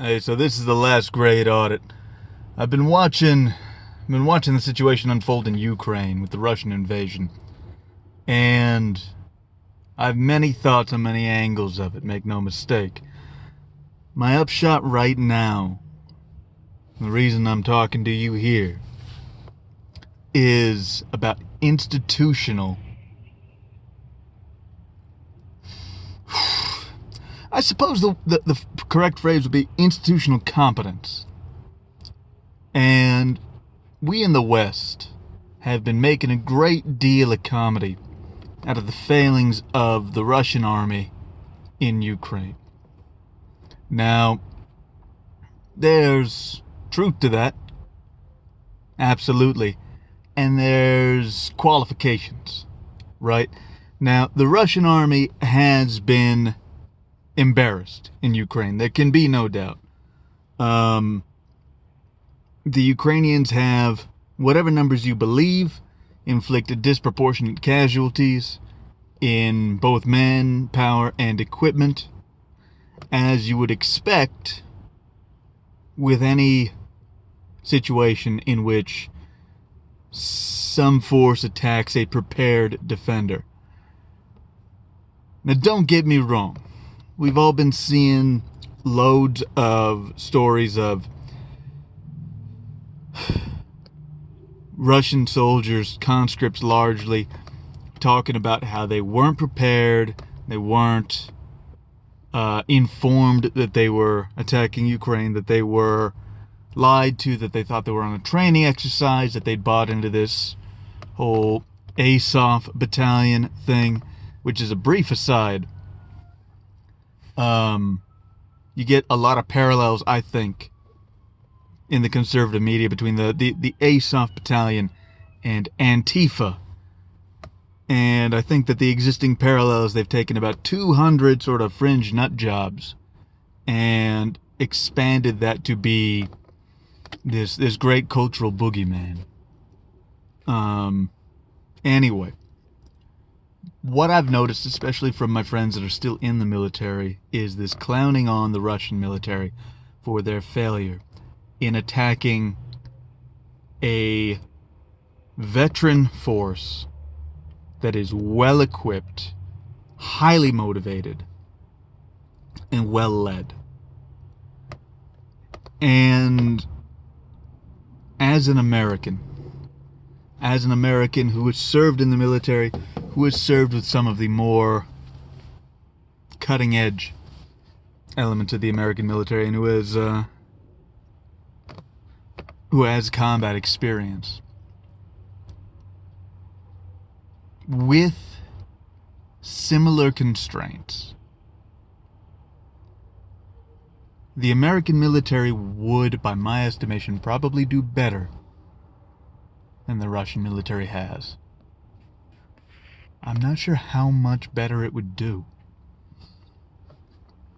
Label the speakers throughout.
Speaker 1: Hey, so this is the Last Great Audit. I've been watching the situation unfold in Ukraine with the Russian invasion. And I've many thoughts on many angles of it, make no mistake. My upshot right now, the reason I'm talking to you here, is about institutional, I suppose the correct phrase would be institutional competence. And we in the West have been making a great deal of comedy out of the failings of the Russian army in Ukraine. Now, there's truth to that, absolutely, and there's qualifications, right? Now, the Russian army has been embarrassed in Ukraine. There can be no doubt. The Ukrainians have, whatever numbers you believe, inflicted disproportionate casualties in both manpower and equipment, as you would expect with any situation in which some force attacks a prepared defender. Now, don't get me wrong. We've all been seeing loads of stories of Russian soldiers, conscripts largely, talking about how they weren't prepared, they weren't informed that they were attacking Ukraine, that they were lied to, that they thought they were on a training exercise, that they'd bought into this whole Azov battalion thing, which is a brief aside. You get a lot of parallels, I think, in the conservative media between the Azov battalion and Antifa. And I think that the existing parallels, they've taken about 200 sort of fringe nut jobs and expanded that to be this great cultural boogeyman. Anyway, what I've noticed, especially from my friends that are still in the military, is this clowning on the Russian military for their failure in attacking a veteran force that is well equipped, highly motivated, and well led. And as an American who has served in the military, who has served with some of the more cutting edge elements of the American military, and who has combat experience, with similar constraints, the American military would, by my estimation, probably do better than the Russian military has. I'm not sure how much better it would do.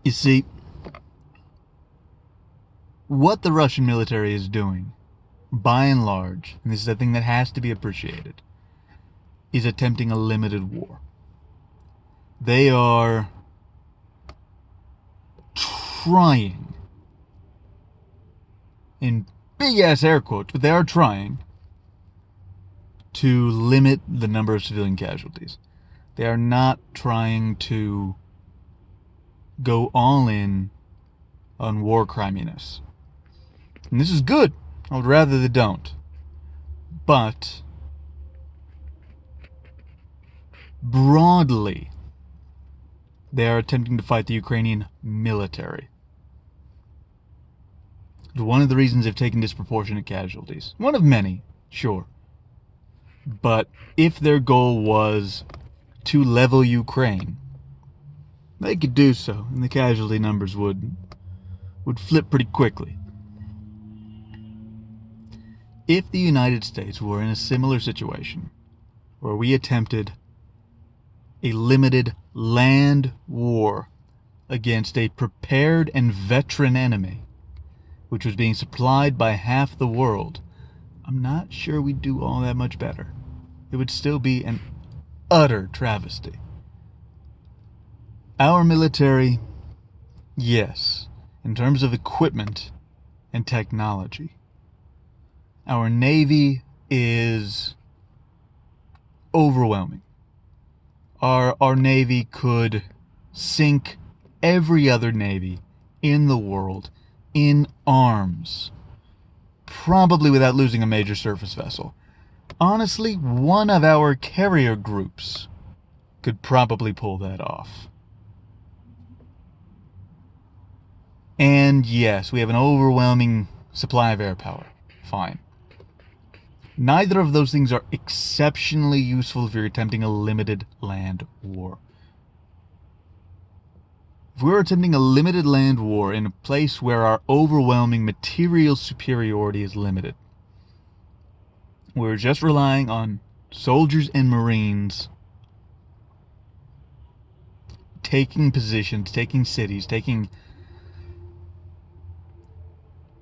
Speaker 1: You see, what the Russian military is doing, by and large, and this is a thing that has to be appreciated, is attempting a limited war. They are trying, in big-ass air quotes, but they are trying to limit the number of civilian casualties. They are not trying to go all in on war criminess. And this is good. I would rather they don't. But broadly, they are attempting to fight the Ukrainian military. It's one of the reasons they've taken disproportionate casualties. One of many, sure. But if their goal was to level Ukraine, they could do so, and the casualty numbers would flip pretty quickly. If the United States were in a similar situation, where we attempted a limited land war against a prepared and veteran enemy, which was being supplied by half the world, I'm not sure we'd do all that much better. It would still be an utter travesty. Our military, yes, in terms of equipment and technology. Our Navy is overwhelming. Our Navy could sink every other Navy in the world in arms, probably without losing a major surface vessel. Honestly, one of our carrier groups could probably pull that off. And yes, we have an overwhelming supply of air power. Fine. Neither of those things are exceptionally useful if you're attempting a limited land war. If we're attempting a limited land war in a place where our overwhelming material superiority is limited, we're just relying on soldiers and Marines taking positions, taking cities, taking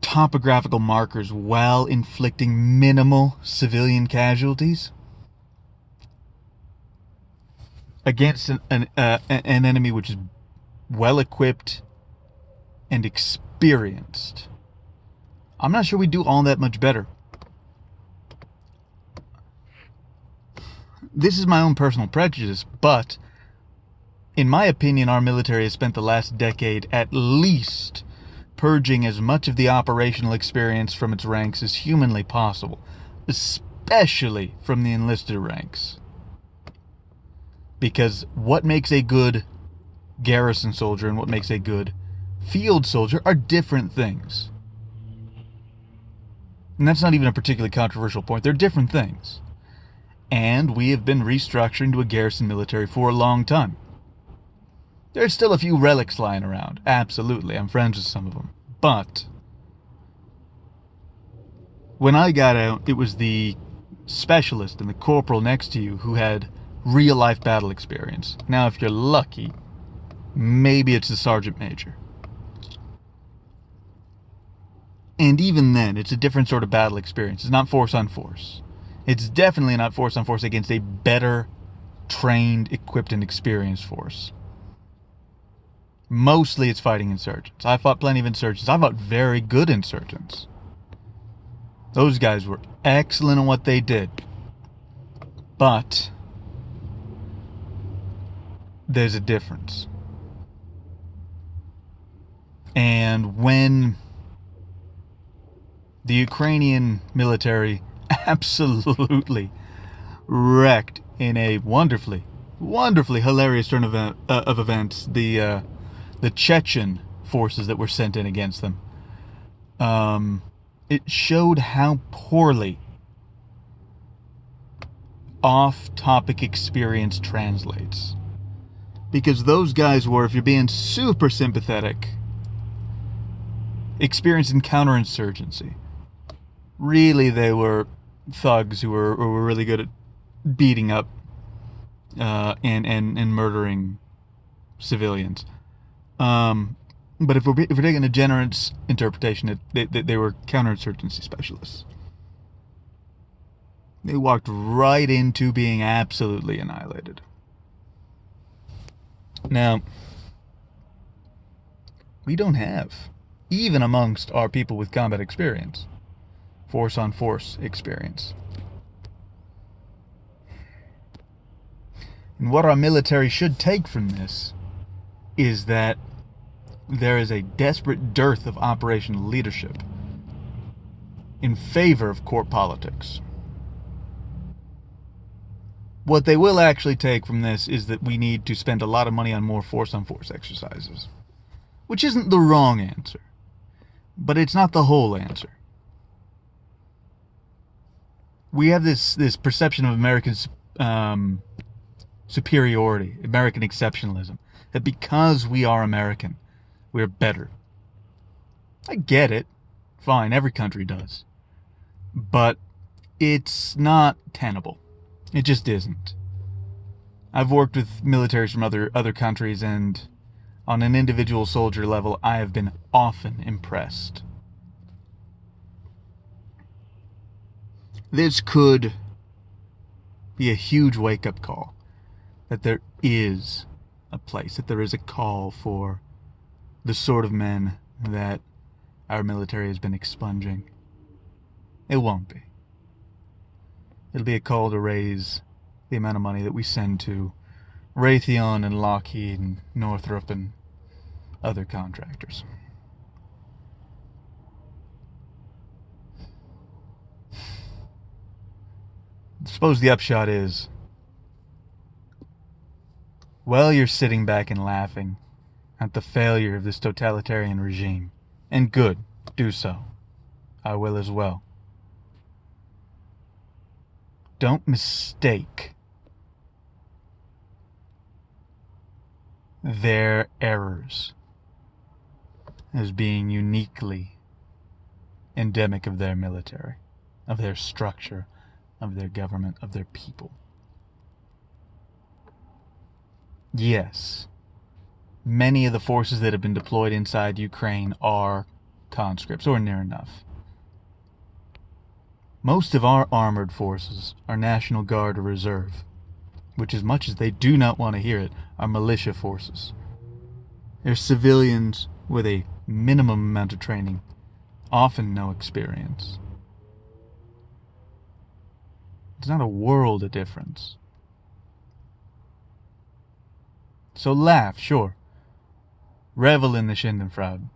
Speaker 1: topographical markers while inflicting minimal civilian casualties against an enemy which is well equipped and experienced. I'm not sure we do all that much better. This is my own personal prejudice, but in my opinion, our military has spent the last decade at least purging as much of the operational experience from its ranks as humanly possible, especially from the enlisted ranks. Because what makes a good garrison soldier and what makes a good field soldier are different things. And that's not even a particularly controversial point. They're different things. And we have been restructuring to a garrison military for a long time. There's still a few relics lying around. Absolutely. I'm friends with some of them. But when I got out, it was the specialist and the corporal next to you who had real-life battle experience. Now, if you're lucky, maybe it's the sergeant major. And even then, it's a different sort of battle experience. It's not force on force. It's definitely not force on force against a better trained, equipped, and experienced force. Mostly it's fighting insurgents. I fought plenty of insurgents. I fought very good insurgents. Those guys were excellent at what they did. But there's a difference. And when the Ukrainian military absolutely wrecked in a wonderfully hilarious turn of events the Chechen forces that were sent in against them, it showed how poorly off-topic experience translates. Because those guys were, if you're being super sympathetic, experienced in counterinsurgency. Really, they were thugs who were really good at beating up and murdering civilians. But if we're taking a generous interpretation, they were counterinsurgency specialists. They walked right into being absolutely annihilated. Now, we don't have, even amongst our people with combat experience, force-on-force experience. And what our military should take from this is that there is a desperate dearth of operational leadership in favor of court politics. What they will actually take from this is that we need to spend a lot of money on more force-on-force exercises. Which isn't the wrong answer. But it's not the whole answer. We have this perception of American superiority, American exceptionalism. That because we are American, we're better. I get it. Fine, every country does. But it's not tenable. It just isn't. I've worked with militaries from other countries, and on an individual soldier level, I have been often impressed. This could be a huge wake-up call. That there is a place, that there is a call for the sort of men that our military has been expunging. It won't be. It'll be a call to raise the amount of money that we send to Raytheon and Lockheed and Northrop and other contractors. I suppose the upshot is, while you're sitting back and laughing at the failure of this totalitarian regime, and good, do so. I will as well. Don't mistake their errors as being uniquely endemic of their military, of their structure, of their government, of their people. Yes, many of the forces that have been deployed inside Ukraine are conscripts, or near enough. Most of our armored forces are National Guard or Reserve, which, as much as they do not want to hear it, are militia forces. They're civilians with a minimum amount of training, often no experience. It's not a world of difference. So laugh, sure. Revel in the Schadenfreude.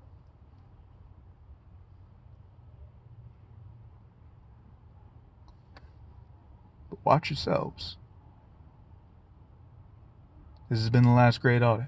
Speaker 1: But watch yourselves. This has been the Last Great Audit.